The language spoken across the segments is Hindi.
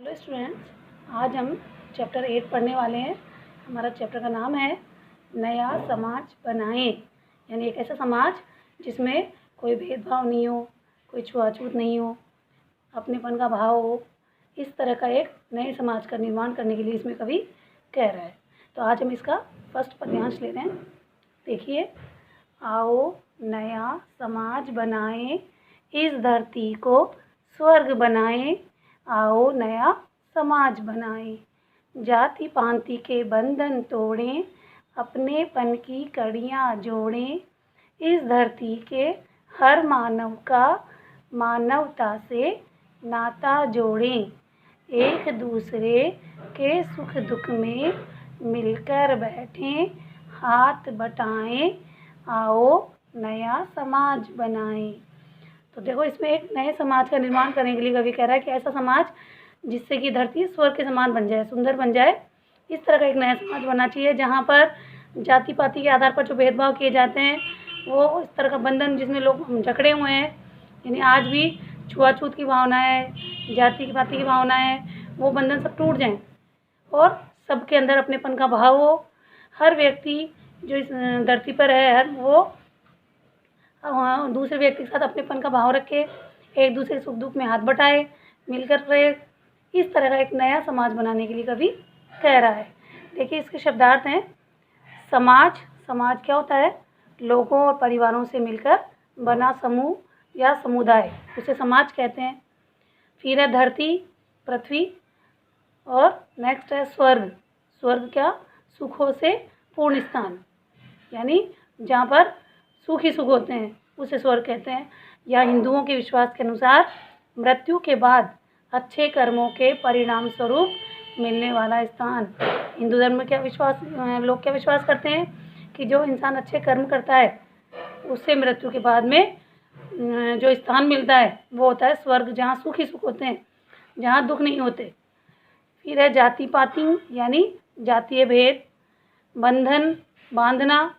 हेलो स्टूडेंट्स, आज हम चैप्टर 8 पढ़ने वाले हैं। हमारा चैप्टर का नाम है नया समाज बनाएं। यानी एक ऐसा समाज जिसमें कोई भेदभाव नहीं हो, कोई छुआछूत नहीं हो, अपनेपन का भाव हो। इस तरह का एक नए समाज का निर्माण करने के लिए इसमें कवि कह रहा है। तो आज हम इसका फर्स्ट पद्यांश ले रहे हैं। देखिए, आओ नया समाज बनाएं, इस धरती को स्वर्ग बनाएं। आओ नया समाज बनाएं, जाति पांति के बंधन तोड़ें, अपनेपन की कड़ियाँ जोड़ें। इस धरती के हर मानव का मानवता से नाता जोड़ें, एक दूसरे के सुख दुख में मिलकर बैठें, हाथ बटाएं। आओ नया समाज बनाएं। तो देखो, इसमें एक नए समाज का निर्माण करने के लिए कवि कह रहा है कि ऐसा समाज जिससे कि धरती स्वर्ग के समान बन जाए, सुंदर बन जाए। इस तरह का एक नया समाज बनना चाहिए जहाँ पर जाति पाति के आधार पर जो भेदभाव किए जाते हैं, वो इस तरह का बंधन जिसमें लोग जकड़े हुए हैं, यानी आज भी छुआछूत की भावनाएं, जाति पाति की भावनाएं, वो बंधन सब टूट जाएं और सबके अंदर अपनेपन का भाव हो। हर व्यक्ति जो इस धरती पर है, हर वो दूसरे व्यक्ति के साथ अपनेपन का भाव रखे, एक दूसरे सुख दुख में हाथ बटाए, मिलकर रहे। इस तरह का एक नया समाज बनाने के लिए कवि कह रहा है। देखिए, इसके शब्दार्थ हैं। समाज, समाज क्या होता है? लोगों और परिवारों से मिलकर बना समूह या समुदाय, उसे समाज कहते हैं। फिर है धरती, पृथ्वी, और नेक्स्ट है स्वर्ग। स्वर्ग क्या? सुखों से पूर्ण स्थान, यानी जहाँ पर सुख ही सुख होते हैं, उसे स्वर्ग कहते हैं। या हिंदुओं के विश्वास के अनुसार मृत्यु के बाद अच्छे कर्मों के परिणाम स्वरूप मिलने वाला स्थान। हिंदू धर्म में क्या विश्वास, लोग क्या विश्वास करते हैं कि जो इंसान अच्छे कर्म करता है उससे मृत्यु के बाद में जो स्थान मिलता है वो होता है स्वर्ग, जहाँ सुख ही सुख होते हैं, जहाँ दुख नहीं होते। फिर है जाति पाति, यानी जातीय भेद, बंधन, बांधना,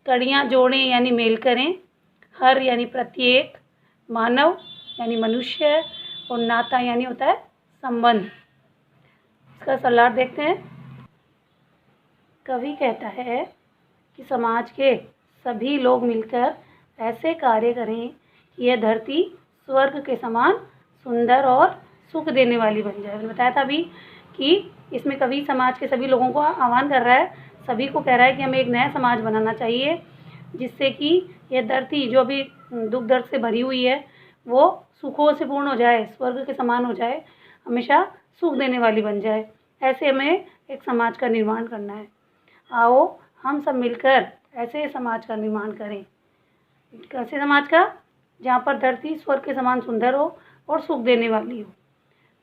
कड़ियाँ जोड़ें यानी मेल करें, हर यानी प्रत्येक, मानव यानी मनुष्य, और नाता यानी होता है संबंध। इसका सलाह देखते हैं। कवि कहता है कि समाज के सभी लोग मिलकर ऐसे कार्य करें कि यह धरती स्वर्ग के समान सुंदर और सुख देने वाली बन जाए। मैंने बताया था अभी कि इसमें कवि समाज के सभी लोगों को आह्वान कर रहा है, सभी को कह रहा है कि हमें एक नया समाज बनाना चाहिए जिससे कि यह धरती जो भी दुख दर्द से भरी हुई है वो सुखों से पूर्ण हो जाए, स्वर्ग के समान हो जाए, हमेशा सुख देने वाली बन जाए। ऐसे हमें एक समाज का निर्माण करना है। आओ हम सब मिलकर ऐसे समाज का निर्माण करें। कैसे समाज का? जहाँ पर धरती स्वर्ग के समान सुंदर हो और सुख देने वाली हो।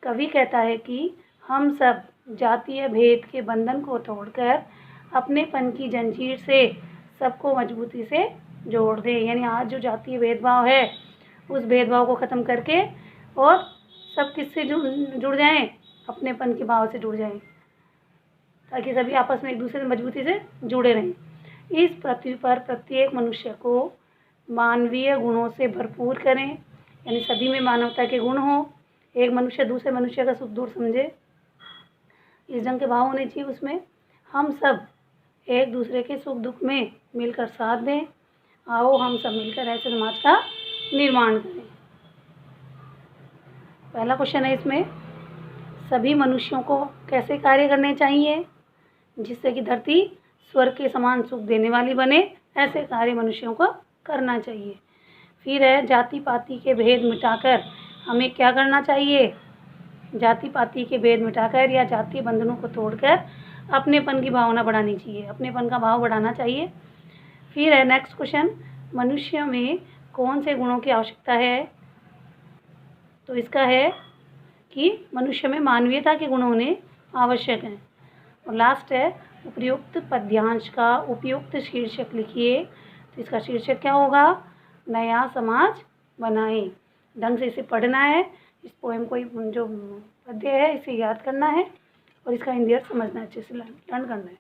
कवि कहता है कि हम सब जातीय भेद के बंधन को तोड़कर अपनेपन की जंजीर से सबको मजबूती से जोड़ दें। यानी आज जो जातीय भेदभाव है उस भेदभाव को ख़त्म करके और सब किससे जुड़ जाएं? अपनेपन के भाव से जुड़ जाएं, ताकि सभी आपस में एक दूसरे से मजबूती से जुड़े रहें। इस पृथ्वी पर प्रत्येक मनुष्य को मानवीय गुणों से भरपूर करें, यानी सभी में मानवता के गुण हों, एक मनुष्य दूसरे मनुष्य का सुख दुख समझे, इस ढंग के भाव होने चाहिए उसमें। हम सब एक दूसरे के सुख दुख में मिलकर साथ दें। आओ हम सब मिलकर ऐसे समाज का निर्माण करें। पहला क्वेश्चन है इसमें, सभी मनुष्यों को कैसे कार्य करने चाहिए जिससे कि धरती स्वर्ग के समान सुख देने वाली बने? ऐसे कार्य मनुष्यों को करना चाहिए। फिर है जाति पाति के भेद मिटाकर हमें क्या करना चाहिए? जाति पाति के भेद मिटाकर या जातीय बंधनों को तोड़कर अपनेपन की भावना बढ़ानी चाहिए, अपनेपन का भाव बढ़ाना चाहिए। फिर है नेक्स्ट क्वेश्चन, मनुष्य में कौन से गुणों की आवश्यकता है? तो इसका है कि मनुष्य में मानवीयता के गुण होने आवश्यक हैं। और लास्ट है, उपयुक्त पद्यांश का उपयुक्त शीर्षक लिखिए। तो इसका शीर्षक क्या होगा? नया समाज बनाएं। ढंग से इसे पढ़ना है, इस पोएम को जो पद्य है इसे याद करना है और इसका हिंदी अर्थ समझना है, अच्छे से लर्न करना है।